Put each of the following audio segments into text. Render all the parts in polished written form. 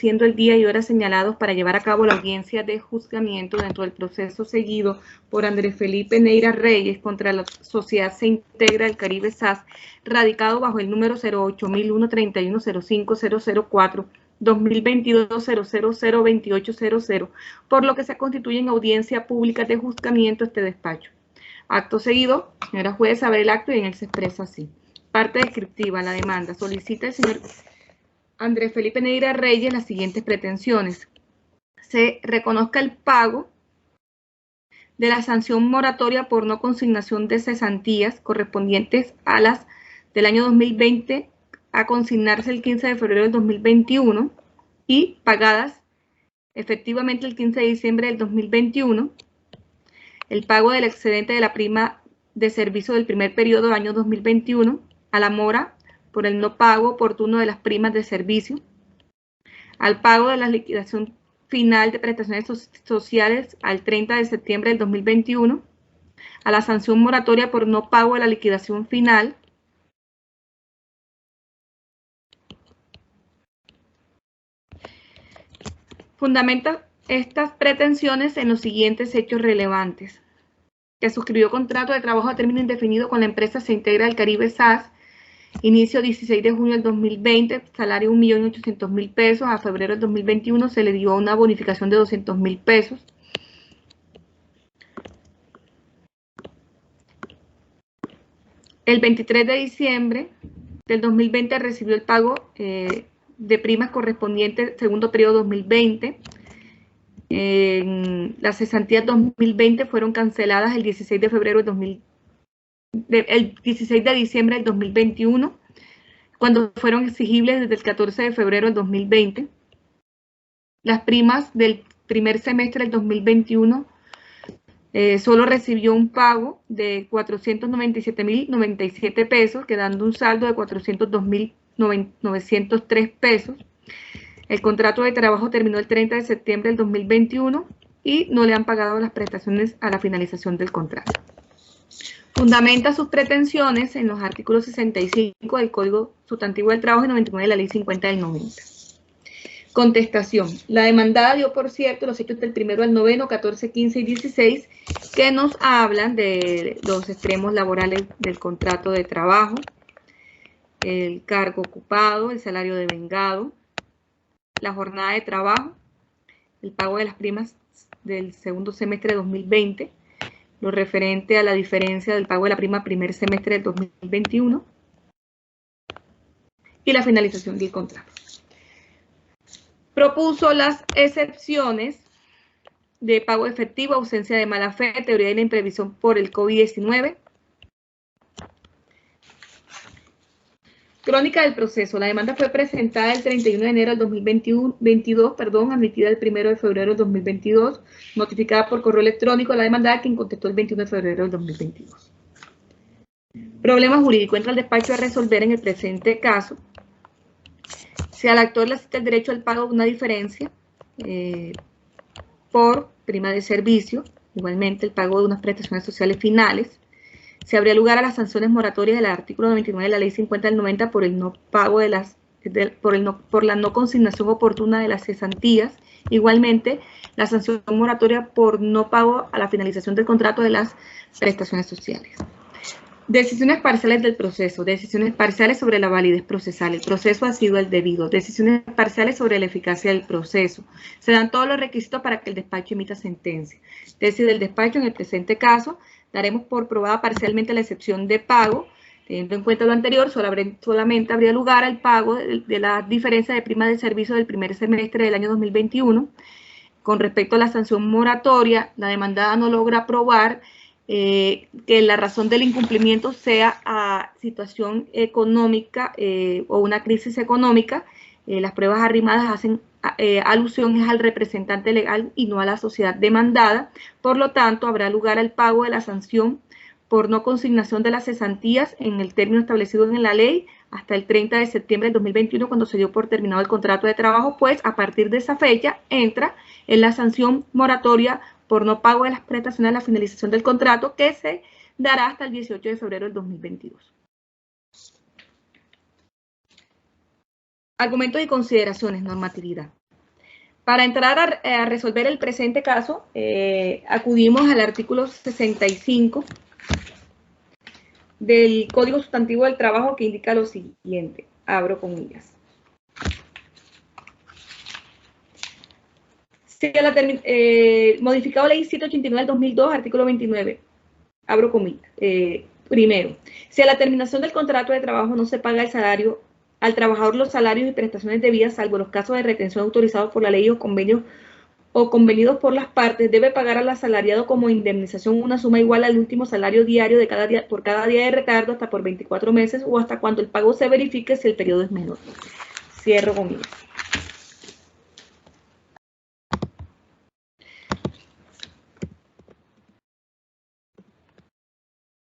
siendo el día y hora señalados para llevar a cabo la audiencia de juzgamiento dentro del proceso seguido por Andrés Felipe Neira Reyes contra la Sociedad Se Integra del Caribe SAS, radicado bajo el número 08001-3105-004, 2022-0002800, por lo que se constituye en audiencia pública de juzgamiento este despacho. Acto seguido, señora juez, abre el acto y en él se expresa así. Parte descriptiva, la demanda. Solicita el señor Andrés Felipe Neira Reyes las siguientes pretensiones. Se reconozca el pago de la sanción moratoria por no consignación de cesantías correspondientes a las del año 2020 a consignarse el 15 de febrero del 2021 y pagadas efectivamente el 15 de diciembre del 2021, el pago del excedente de la prima de servicio del primer periodo del año 2021 a la mora por el no pago oportuno de las primas de servicio, al pago de la liquidación final de prestaciones sociales al 30 de septiembre del 2021, a la sanción moratoria por no pago de la liquidación final, fundamenta estas pretensiones en los siguientes hechos relevantes: que suscribió contrato de trabajo a término indefinido con la empresa Se Integra del Caribe SAS, inicio 16 de junio del 2020, salario 1.800.000 pesos, a febrero del 2021 se le dio una bonificación de 200.000 pesos. El 23 de diciembre del 2020 recibió el pago de primas correspondientes segundo periodo 2020. Las cesantías 2020 fueron canceladas el 16 de febrero del el 16 de diciembre del 2021, cuando fueron exigibles desde el 14 de febrero del 2020. Las primas del primer semestre del 2021 solo recibió un pago de 497.097 pesos, quedando un saldo de 402.903 pesos. El contrato de trabajo terminó el 30 de septiembre del 2021 y no le han pagado las prestaciones a la finalización del contrato. Fundamenta sus pretensiones en los artículos 65 del Código Sustantivo del Trabajo y 99 de la Ley 50 del 90. Contestación. La demandada dio, por cierto, los hechos del 1 al 9, 14, 15 y 16, que nos hablan de los extremos laborales del contrato de trabajo, el cargo ocupado, el salario devengado, la jornada de trabajo, el pago de las primas del segundo semestre de 2020, lo referente a la diferencia del pago de la prima primer semestre del 2021 y la finalización del contrato. Propuso las excepciones de pago efectivo, ausencia de mala fe, teoría de la imprevisión por el COVID-19. Crónica del proceso. La demanda fue presentada el 31 de enero del 2022, admitida el 1 de febrero del 2022, notificada por correo electrónico a la demandada, quien contestó el 21 de febrero del 2022. Problema jurídico. Entra al despacho a resolver en el presente caso si al actor le asiste el derecho al pago de una diferencia por prima de servicio, igualmente el pago de unas prestaciones sociales finales. Se habría lugar a las sanciones moratorias del artículo 99 de la Ley 50 del 90 por el no pago de las, por la no consignación oportuna de las cesantías. Igualmente, la sanción moratoria por no pago a la finalización del contrato de las prestaciones sociales. Decisiones parciales del proceso. Decisiones parciales sobre la validez procesal. El proceso ha sido el debido. Decisiones parciales sobre la eficacia del proceso. Se dan todos los requisitos para que el despacho emita sentencia. Tesis del despacho: en el presente caso, daremos por probada parcialmente la excepción de pago. Teniendo en cuenta lo anterior, solamente habría lugar al pago de la diferencia de prima de servicio del primer semestre del año 2021. Con respecto a la sanción moratoria, la demandada no logra probar que la razón del incumplimiento sea a situación económica o una crisis económica. Las pruebas arrimadas hacen alusión al representante legal y no a la sociedad demandada. Por lo tanto, habrá lugar al pago de la sanción por no consignación de las cesantías en el término establecido en la ley hasta el 30 de septiembre del 2021, cuando se dio por terminado el contrato de trabajo, pues a partir de esa fecha entra en la sanción moratoria por no pago de las prestaciones a la finalización del contrato, que se dará hasta el 18 de febrero del 2022. Argumentos y consideraciones. Normatividad. Para entrar a resolver el presente caso, acudimos al artículo 65 del Código Sustantivo del Trabajo, que indica lo siguiente, abro comillas. Modificado Ley 789 del 2002, artículo 29, abro comillas. Primero, si a la terminación del contrato de trabajo no se paga el salario al trabajador, los salarios y prestaciones debidas, salvo los casos de retención autorizados por la ley o convenios o convenidos por las partes, debe pagar al asalariado como indemnización una suma igual al último salario diario de cada día, por cada día de retardo, hasta por 24 meses o hasta cuando el pago se verifique si el periodo es menor. Cierro comillas.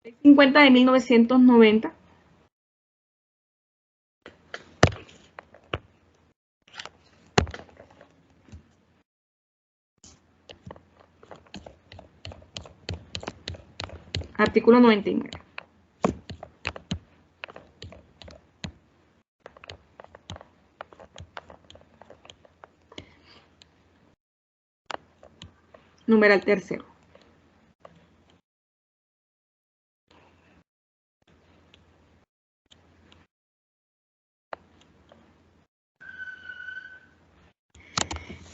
Ley 50 de 1990. Artículo 99. Numeral tercero.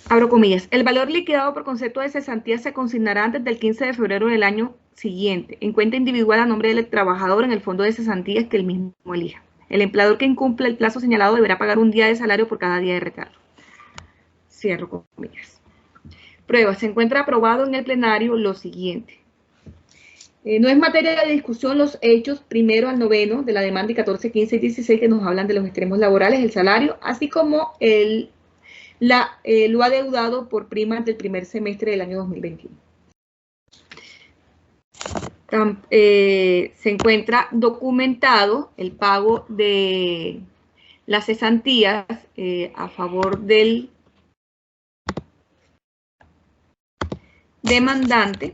Abro comillas. El valor liquidado por concepto de cesantía se consignará antes del 15 de febrero del año siguiente, en cuenta individual a nombre del trabajador en el fondo de cesantías que el mismo elija. El empleador que incumple el plazo señalado deberá pagar un día de salario por cada día de retardo. Cierro comillas. Prueba. Se encuentra aprobado en el plenario lo siguiente. No es materia de discusión los hechos primero al noveno de la demanda y 14, 15 y 16 que nos hablan de los extremos laborales, el salario, así como lo adeudado por primas del primer semestre del año 2021. Se encuentra documentado el pago de las cesantías a favor del demandante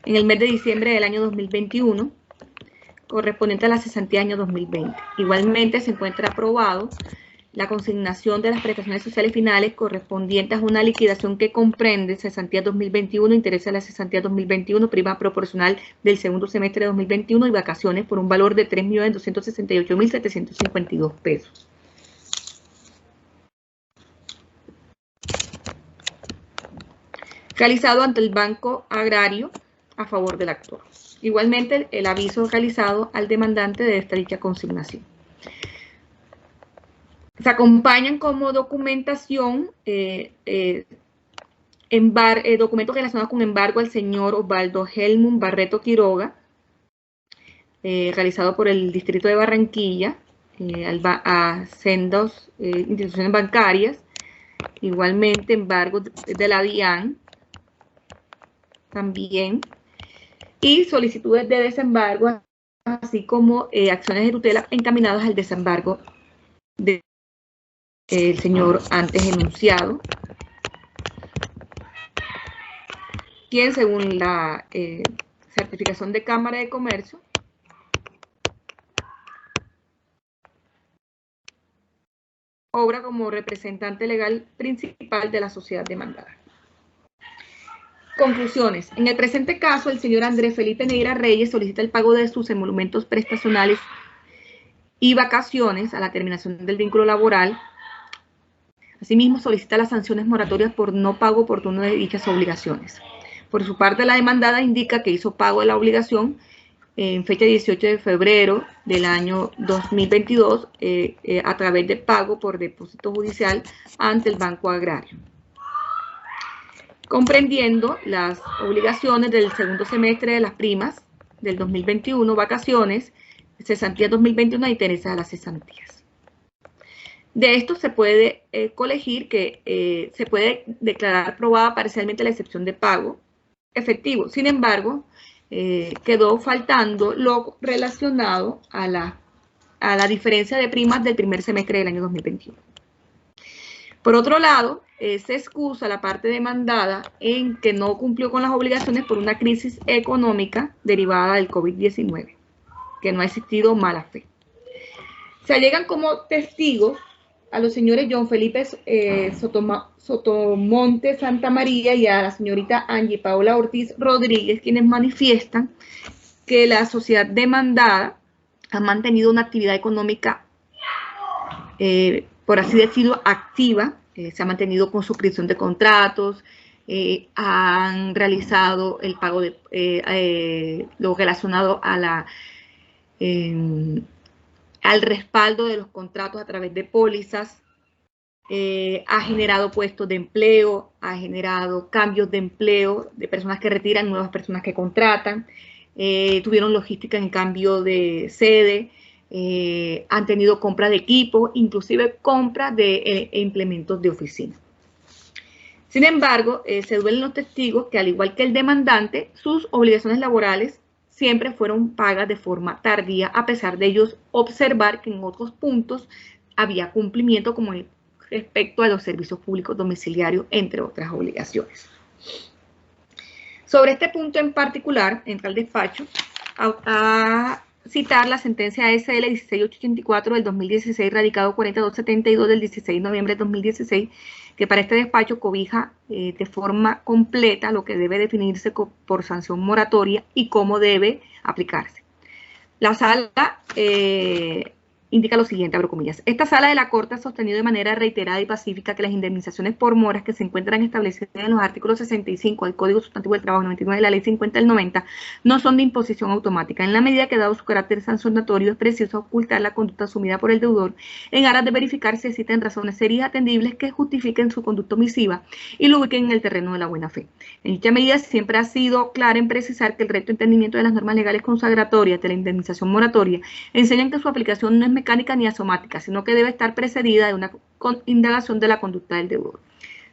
en el mes de diciembre del año 2021, correspondiente a la cesantía año 2020. Igualmente se encuentra aprobado la consignación de las prestaciones sociales finales correspondientes a una liquidación que comprende cesantía 2021, intereses de la cesantía 2021, prima proporcional del segundo semestre de 2021 y vacaciones por un valor de 3.268.752 pesos. Realizado ante el Banco Agrario a favor del actor. Igualmente, el aviso realizado al demandante de esta dicha consignación. Se acompañan como documentación documentos relacionados con embargo al señor Osvaldo Helmut Barreto Quiroga, realizado por el Distrito de Barranquilla, a sendas instituciones bancarias, igualmente embargo de la DIAN, también, y solicitudes de desembargo, así como acciones de tutela encaminadas al desembargo del señor antes enunciado, quien según la certificación de Cámara de Comercio obra como representante legal principal de la sociedad demandada. Conclusiones. En el presente caso, el señor Andrés Felipe Neira Reyes solicita el pago de sus emolumentos prestacionales y vacaciones a la terminación del vínculo laboral. Asimismo, solicita las sanciones moratorias por no pago oportuno de dichas obligaciones. Por su parte, la demandada indica que hizo pago de la obligación en fecha 18 de febrero del año 2022 a través de pago por depósito judicial ante el Banco Agrario, comprendiendo las obligaciones del segundo semestre de las primas del 2021, vacaciones, cesantía 2021 y intereses a las cesantías. De esto se puede colegir que se puede declarar aprobada parcialmente la excepción de pago efectivo. Sin embargo, quedó faltando lo relacionado a la diferencia de primas del primer semestre del año 2021. Por otro lado, se excusa la parte demandada en que no cumplió con las obligaciones por una crisis económica derivada del COVID-19, que no ha existido mala fe. Se allegan como testigos a los señores John Felipe Sotomonte Santa María y a la señorita Angie Paola Ortiz Rodríguez, quienes manifiestan que la sociedad demandada ha mantenido una actividad económica, por así decirlo, activa, se ha mantenido con suscripción de contratos, han realizado el pago de lo relacionado a al respaldo de los contratos a través de pólizas, ha generado puestos de empleo, ha generado cambios de empleo de personas que retiran, nuevas personas que contratan, tuvieron logística en cambio de sede, han tenido compra de equipo, inclusive compra de implementos de oficina. Sin embargo, se duelen los testigos que, al igual que el demandante, sus obligaciones laborales siempre fueron pagas de forma tardía, a pesar de ellos observar que en otros puntos había cumplimiento, como respecto a los servicios públicos domiciliarios, entre otras obligaciones. Sobre este punto en particular, entra el despacho a citar la sentencia SL 16884 del 2016, radicado 4272 del 16 de noviembre de 2016, que para este despacho cobija de forma completa lo que debe definirse por sanción moratoria y cómo debe aplicarse. La sala indica lo siguiente, abro comillas: esta sala de la Corte ha sostenido de manera reiterada y pacífica que las indemnizaciones por moras que se encuentran establecidas en los artículos 65 del Código Sustantivo del Trabajo, 99 de la Ley 50 del 90, no son de imposición automática, en la medida que, dado su carácter sancionatorio, es preciso ocultar la conducta asumida por el deudor en aras de verificar si existen razones serias atendibles que justifiquen su conducta omisiva y lo ubiquen en el terreno de la buena fe. En dicha medida siempre ha sido clara en precisar que el recto entendimiento de las normas legales consagratorias de la indemnización moratoria enseñan que su aplicación no es mecánica ni asomática, sino que debe estar precedida de una indagación de la conducta del deudor.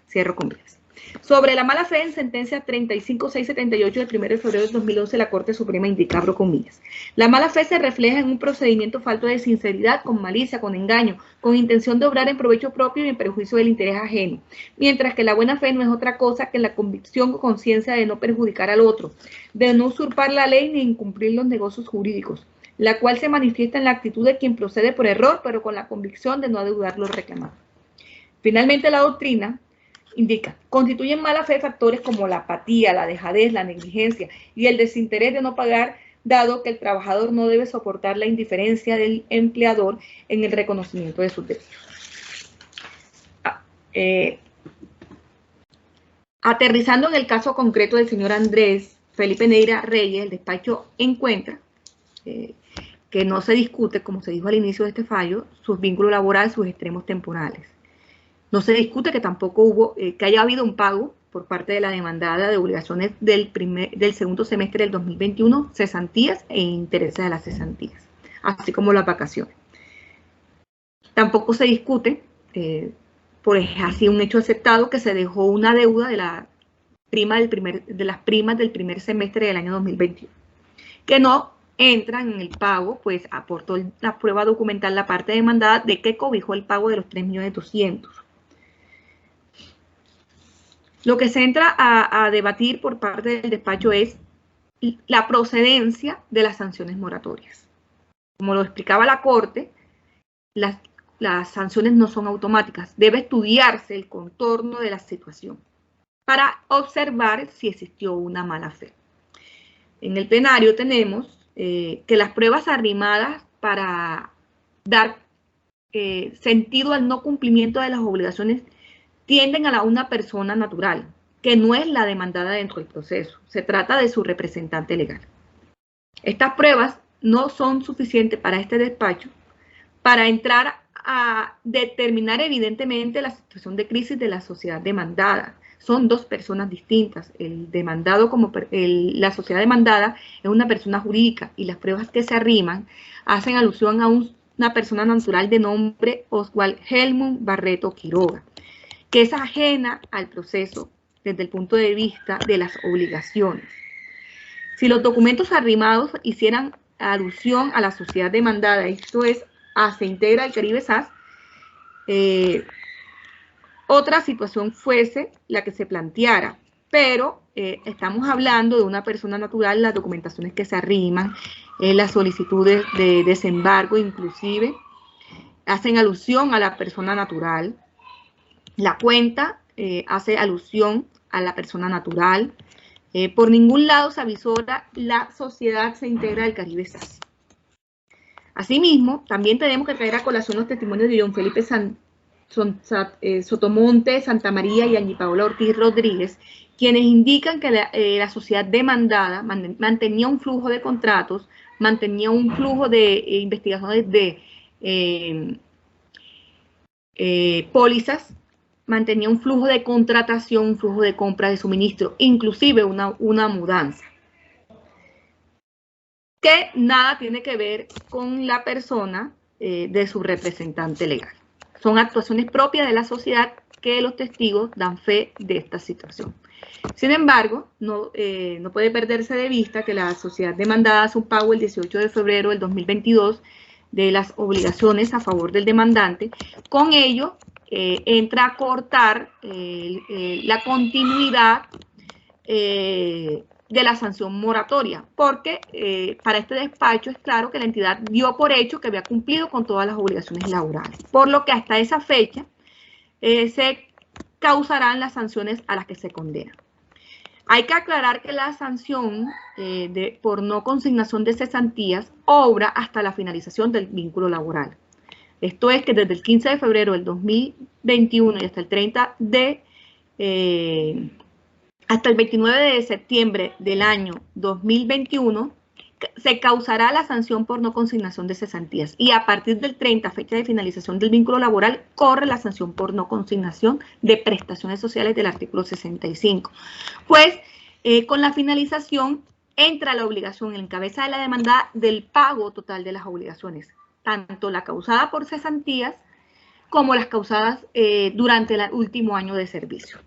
Cierro comillas. Sobre la mala fe, en sentencia 35678 del 1 de febrero de 2011, la Corte Suprema indica, abro comillas: la mala fe se refleja en un procedimiento falto de sinceridad, con malicia, con engaño, con intención de obrar en provecho propio y en perjuicio del interés ajeno, mientras que la buena fe no es otra cosa que la convicción o conciencia de no perjudicar al otro, de no usurpar la ley ni incumplir los negocios jurídicos, la cual se manifiesta en la actitud de quien procede por error, pero con la convicción de no adeudar lo reclamado. Finalmente, la doctrina indica: constituyen mala fe factores como la apatía, la dejadez, la negligencia y el desinterés de no pagar, dado que el trabajador no debe soportar la indiferencia del empleador en el reconocimiento de sus derechos. Aterrizando en el caso concreto del señor Andrés Felipe Neira Reyes, el despacho encuentra que no se discute, como se dijo al inicio de este fallo, sus vínculos laborales, sus extremos temporales. No se discute que tampoco hubo, que haya habido un pago por parte de la demandada de obligaciones del segundo semestre del 2021, cesantías e intereses de las cesantías, así como las vacaciones. Tampoco se discute, pues así un hecho aceptado, que se dejó una deuda de las primas del primer semestre del año 2021, que no entran en el pago, pues aportó la prueba documental la parte demandada de que cobijó el pago de los 3.200.000. Lo que se entra a debatir por parte del despacho es la procedencia de las sanciones moratorias. Como lo explicaba la Corte, las sanciones no son automáticas. Debe estudiarse el contorno de la situación para observar si existió una mala fe. En el plenario tenemos que las pruebas arrimadas para dar sentido al no cumplimiento de las obligaciones tienden a una persona natural, que no es la demandada dentro del proceso. Se trata de su representante legal. Estas pruebas no son suficientes para este despacho para entrar a determinar evidentemente la situación de crisis de la sociedad demandada. Son dos personas distintas. El demandado la sociedad demandada es una persona jurídica y las pruebas que se arriman hacen alusión a una persona natural de nombre Oswald Helmut Barreto Quiroga, que es ajena al proceso desde el punto de vista de las obligaciones. Si los documentos arrimados hicieran alusión a la sociedad demandada, esto es, se integra el Caribe SAS, otra situación fuese la que se planteara, pero estamos hablando de una persona natural, las documentaciones que se arriman, las solicitudes de desembargo inclusive, hacen alusión a la persona natural. La cuenta hace alusión a la persona natural. Por ningún lado se avisora la sociedad se integra del Caribe SAS. Asimismo, también tenemos que traer a colación los testimonios de John Felipe Sotomonte, Santa María y Angie Paola Ortiz Rodríguez, quienes indican que la sociedad demandada mantenía un flujo de contratos, mantenía un flujo de investigaciones de pólizas, mantenía un flujo de contratación, un flujo de compra de suministro, inclusive una mudanza, que nada tiene que ver con la persona de su representante legal. Son actuaciones propias de la sociedad que los testigos dan fe de esta situación. Sin embargo, no puede perderse de vista que la sociedad demandada hace un pago el 18 de febrero del 2022 de las obligaciones a favor del demandante. Con ello, entra a cortar la continuidad de la sanción moratoria, porque para este despacho es claro que la entidad dio por hecho que había cumplido con todas las obligaciones laborales, por lo que hasta esa fecha se causarán las sanciones a las que se condena. Hay que aclarar que la sanción por no consignación de cesantías obra hasta la finalización del vínculo laboral. Esto es que desde el 15 de febrero del 2021 y hasta el 29 de septiembre del año 2021 se causará la sanción por no consignación de cesantías, y a partir del 30, fecha de finalización del vínculo laboral, corre la sanción por no consignación de prestaciones sociales del artículo 65. Pues con la finalización entra la obligación en cabeza de la demanda del pago total de las obligaciones, tanto la causada por cesantías como las causadas durante el último año de servicio.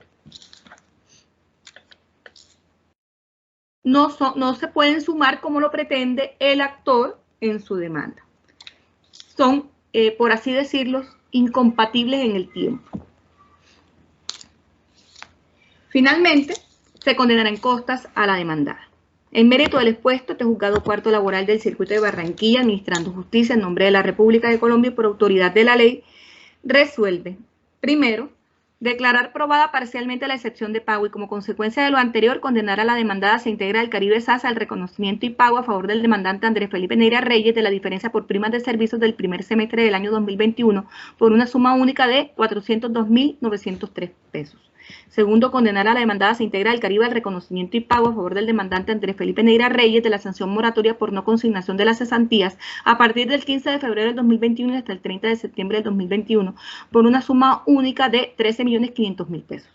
No se pueden sumar como lo pretende el actor en su demanda. Son, por así decirlo, incompatibles en el tiempo. Finalmente, se condenarán costas a la demandada. En mérito del expuesto, este juzgado cuarto laboral del circuito de Barranquilla, administrando justicia en nombre de la República de Colombia y por autoridad de la ley, resuelve, primero, declarar probada parcialmente la excepción de pago y, como consecuencia de lo anterior, condenar a la demandada se integra del Caribe SAS al reconocimiento y pago a favor del demandante Andrés Felipe Neira Reyes de la diferencia por primas de servicios del primer semestre del año 2021 por una suma única de 402.903 pesos. Segundo, condenar a la demandada se integra del Caribe al reconocimiento y pago a favor del demandante Andrés Felipe Neira Reyes de la sanción moratoria por no consignación de las cesantías a partir del 15 de febrero del 2021 hasta el 30 de septiembre del 2021 por una suma única de 13.500.000 pesos.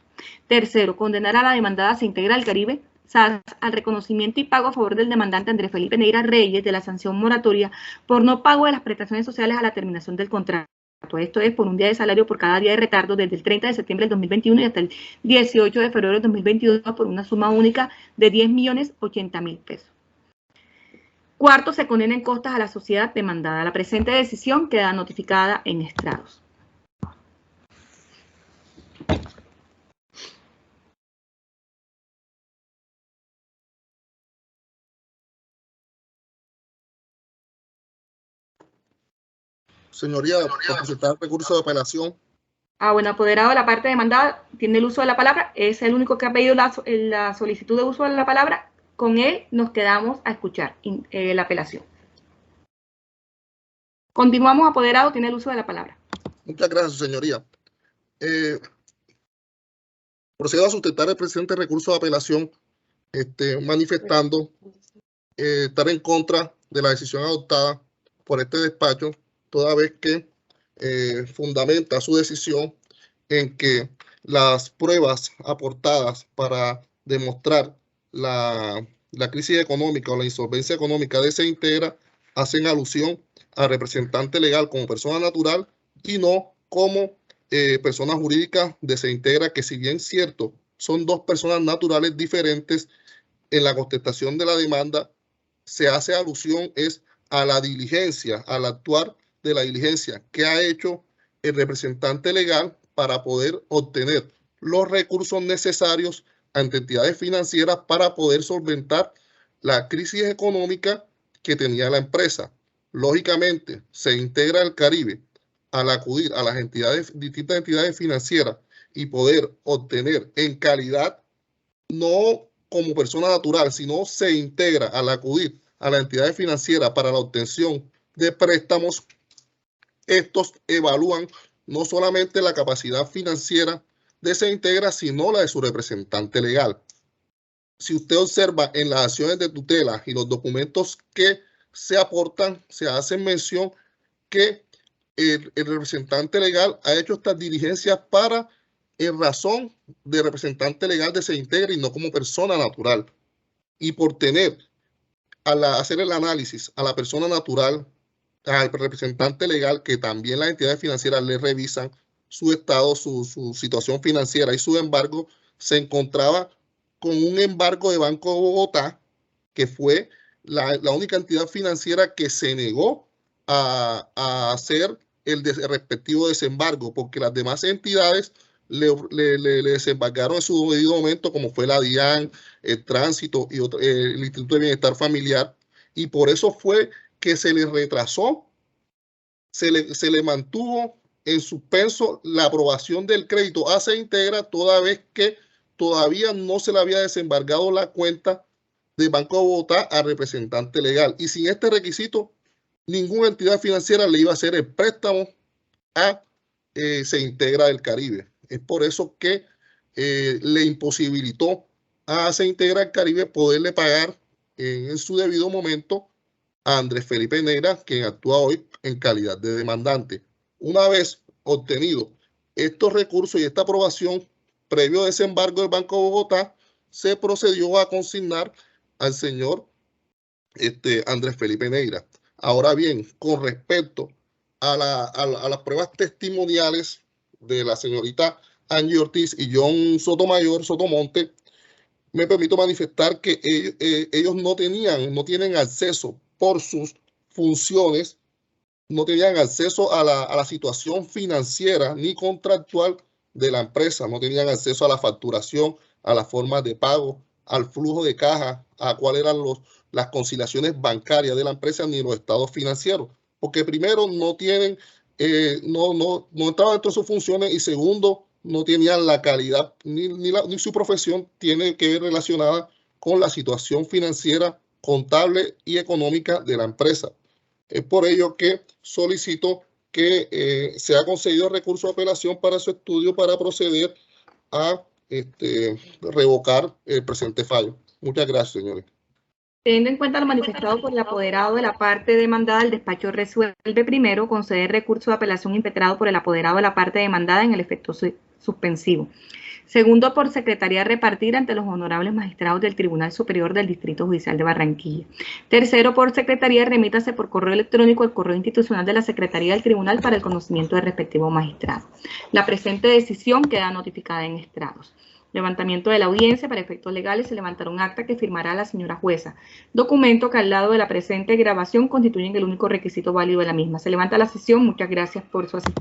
Tercero, condenar a la demandada se integra del Caribe SAS al reconocimiento y pago a favor del demandante Andrés Felipe Neira Reyes de la sanción moratoria por no pago de las prestaciones sociales a la terminación del contrato. Esto es por un día de salario por cada día de retardo desde el 30 de septiembre del 2021 y hasta el 18 de febrero del 2022 por una suma única de 10.080.000 pesos. Cuarto, se condena en costas a la sociedad demandada. La presente decisión queda notificada en estrados. Señoría, por presentar recurso de apelación. Bueno, apoderado de la parte demandada tiene el uso de la palabra, es el único que ha pedido la solicitud de uso de la palabra. Con él nos quedamos a escuchar la apelación. Continuamos, apoderado, tiene el uso de la palabra. Muchas gracias, señoría. Procedo a sustentar el presente recurso de apelación, manifestando estar en contra de la decisión adoptada por este despacho, toda vez que fundamenta su decisión en que las pruebas aportadas para demostrar la crisis económica o la insolvencia económica de SEINTEGRA hacen alusión al representante legal como persona natural y no como persona jurídica de SEINTEGRA, que si bien cierto, son dos personas naturales diferentes, en la contestación de la demanda se hace alusión es a la diligencia, al actuar de la diligencia que ha hecho el representante legal para poder obtener los recursos necesarios ante entidades financieras para poder solventar la crisis económica que tenía la empresa. Lógicamente, SEINTEGRA del Caribe al acudir a las distintas entidades financieras y poder obtener en calidad, no como persona natural, sino se integra al acudir a las entidades financieras para la obtención de préstamos, estos evalúan no solamente la capacidad financiera de se integra, sino la de su representante legal. Si usted observa en las acciones de tutela y los documentos que se aportan, se hace mención que el representante legal ha hecho estas diligencias para, en razón de representante legal de se integra y no como persona natural. Y por tener, hacer el análisis a la persona natural, al representante legal, que también las entidades financieras le revisan su estado, su situación financiera y su embargo, se encontraba con un embargo de Banco de Bogotá, que fue la única entidad financiera que se negó a hacer el respectivo desembargo, porque las demás entidades le desembargaron en su debido momento, como fue la DIAN, el Tránsito y el Instituto de Bienestar Familiar, y por eso fue que se le retrasó, se le mantuvo en suspenso la aprobación del crédito a Se Integra, toda vez que todavía no se le había desembargado la cuenta de Banco de Bogotá al representante legal. Y sin este requisito, ninguna entidad financiera le iba a hacer el préstamo a Se Integra del Caribe. Es por eso que le imposibilitó a Se Integra del Caribe poderle pagar en su debido momento a Andrés Felipe Neira, quien actúa hoy en calidad de demandante. Una vez obtenido estos recursos y esta aprobación, previo desembargo del Banco de Bogotá, se procedió a consignar al señor Andrés Felipe Neira. Ahora bien, con respecto a las pruebas testimoniales de la señorita Angie Ortiz y John Sotomonte, me permito manifestar que ellos no tienen acceso por sus funciones, no tenían acceso a la situación financiera ni contractual de la empresa, no tenían acceso a la facturación, a las formas de pago, al flujo de caja, a cuáles eran las conciliaciones bancarias de la empresa ni los estados financieros, porque primero no entraban dentro de sus funciones y segundo, no tenían la calidad ni su profesión tiene que ver relacionada con la situación financiera, contable y económica de la empresa. Es por ello que solicito que sea concedido recurso de apelación para su estudio para proceder a revocar el presente fallo. Muchas gracias, señores. Teniendo en cuenta lo manifestado por el apoderado de la parte demandada, el despacho resuelve primero conceder recurso de apelación impetrado por el apoderado de la parte demandada en el efecto suspensivo. Segundo, por secretaría repartir ante los honorables magistrados del Tribunal Superior del Distrito Judicial de Barranquilla. Tercero, por secretaría remítase por correo electrónico el correo institucional de la Secretaría del Tribunal para el conocimiento del respectivo magistrado. La presente decisión queda notificada en estrados. Levantamiento de la audiencia. Para efectos legales se levantará un acta que firmará la señora jueza. Documento que al lado de la presente grabación constituyen el único requisito válido de la misma. Se levanta la sesión. Muchas gracias por su asistencia.